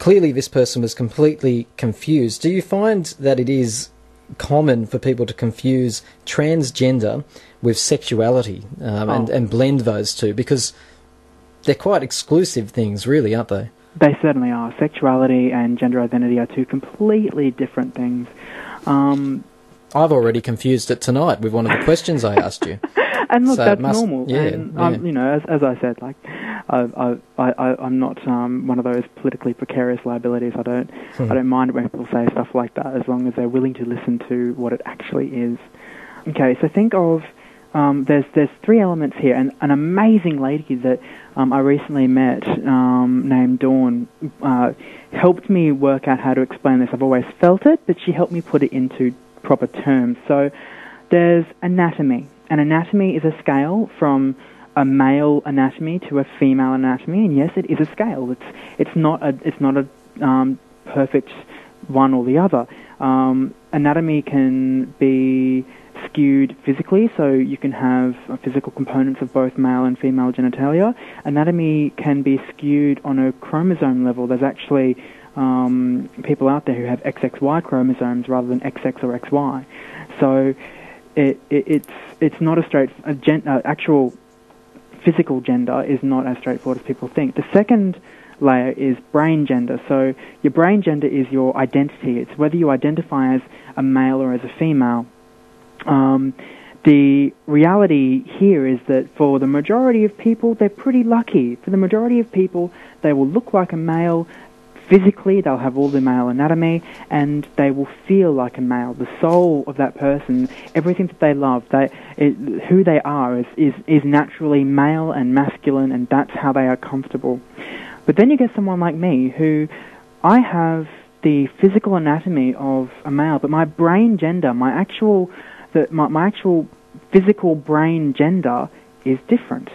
clearly this person was completely confused. Do you find that it is common for people to confuse transgender with sexuality and blend those two? Because they're quite exclusive things, really, aren't they? They certainly are. Sexuality and gender identity are two completely different things. I've already confused it tonight with one of the questions I asked you. And look, that's normal. Yeah, and, you know, as I said, like, I'm not one of those politically precarious liabilities. I don't mind it when people say stuff like that, as long as they're willing to listen to what it actually is. Okay, so think of there's three elements here, and an amazing lady that I recently met named Dawn helped me work out how to explain this. I've always felt it, but she helped me put it into proper terms. So there's anatomy. An anatomy is a scale from a male anatomy to a female anatomy, and yes, it is a scale. It's not a perfect one or the other. Anatomy can be skewed physically, so you can have physical components of both male and female genitalia. Anatomy can be skewed on a chromosome level. There's actually people out there who have XXY chromosomes rather than XX or XY. So it's not a straight actual physical gender is not as straightforward as people think. The second layer is brain gender. So your brain gender is your identity. It's whether you identify as a male or as a female. The reality here is that for the majority of people, they're pretty lucky. For the majority of people, they will look like a male. Physically, they'll have all the male anatomy, and they will feel like a male. The soul of that person, everything that they love, who they are is naturally male and masculine, and that's how they are comfortable. But then you get someone like me, who I have the physical anatomy of a male, but my brain gender, my actual physical brain gender is different.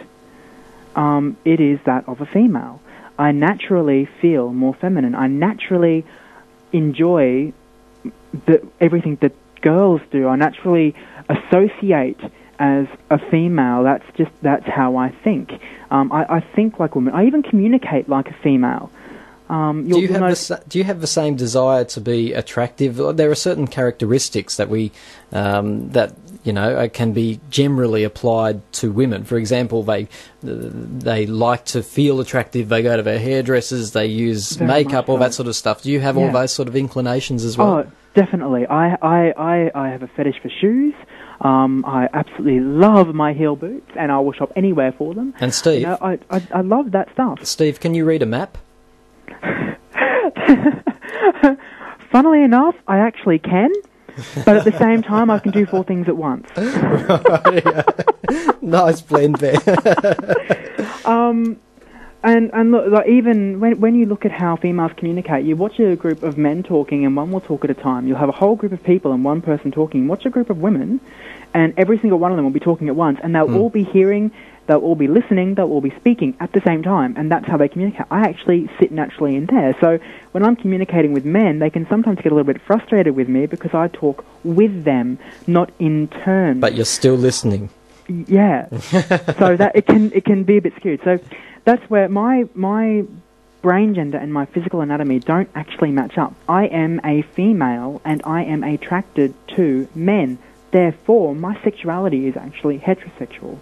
It is that of a female. I naturally feel more feminine. I naturally enjoy everything that girls do. I naturally associate as a female. That's how I think. I think like a woman. I even communicate like a female. Do you have the same desire to be attractive? There are certain characteristics that can be generally applied to women. For example, they like to feel attractive. They go to their hairdressers. They use makeup, all that sort of stuff. Do you have all those sort of inclinations as well? Oh, definitely. I have a fetish for shoes. I absolutely love my heel boots, and I will shop anywhere for them. And Steve, I love that stuff. Steve, can you read a map? Funnily enough, I actually can, but at the same time, I can do 4 things at once. Nice blend there. And look, like, even when you look at how females communicate, you watch a group of men talking, and one will talk at a time. You'll have a whole group of people and one person talking. Watch a group of women, and every single one of them will be talking at once, and they'll all be hearing. They'll all be listening, they'll all be speaking at the same time, and that's how they communicate. I actually sit naturally in there. So when I'm communicating with men, they can sometimes get a little bit frustrated with me because I talk with them, not in turn. But you're still listening. Yeah. So that it can be a bit skewed. So that's where my brain gender and my physical anatomy don't actually match up. I am a female, and I am attracted to men. Therefore, my sexuality is actually heterosexual.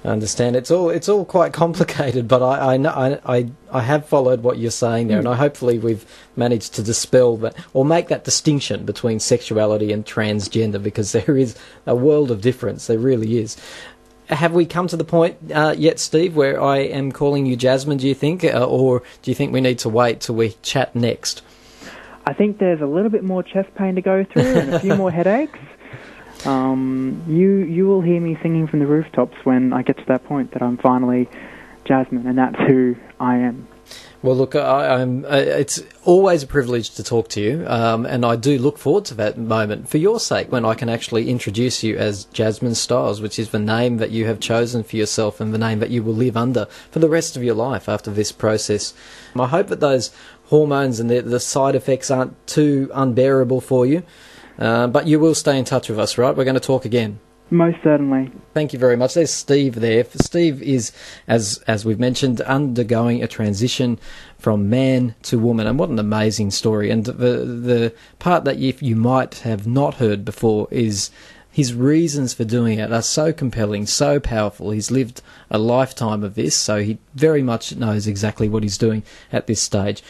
I understand. It's all quite complicated, but I have followed what you're saying there, and hopefully we've managed to dispel that or make that distinction between sexuality and transgender, because there is a world of difference. There really is. Have we come to the point yet, Steve, where I am calling you Jasmine, do you think, or do you think we need to wait till we chat next? I think there's a little bit more chest pain to go through and a few more headaches. You will hear me singing from the rooftops when I get to that point that I'm finally Jasmine, and that's who I am. Well, look, it's always a privilege to talk to you, and I do look forward to that moment for your sake when I can actually introduce you as Jasmine Styles, which is the name that you have chosen for yourself and the name that you will live under for the rest of your life after this process. I hope that those hormones and the side effects aren't too unbearable for you. But you will stay in touch with us, right? We're going to talk again. Most certainly. Thank you very much. There's Steve there. Steve is, as we've mentioned, undergoing a transition from man to woman, and what an amazing story. And the part that you might have not heard before is his reasons for doing it are so compelling, so powerful. He's lived a lifetime of this, so he very much knows exactly what he's doing at this stage.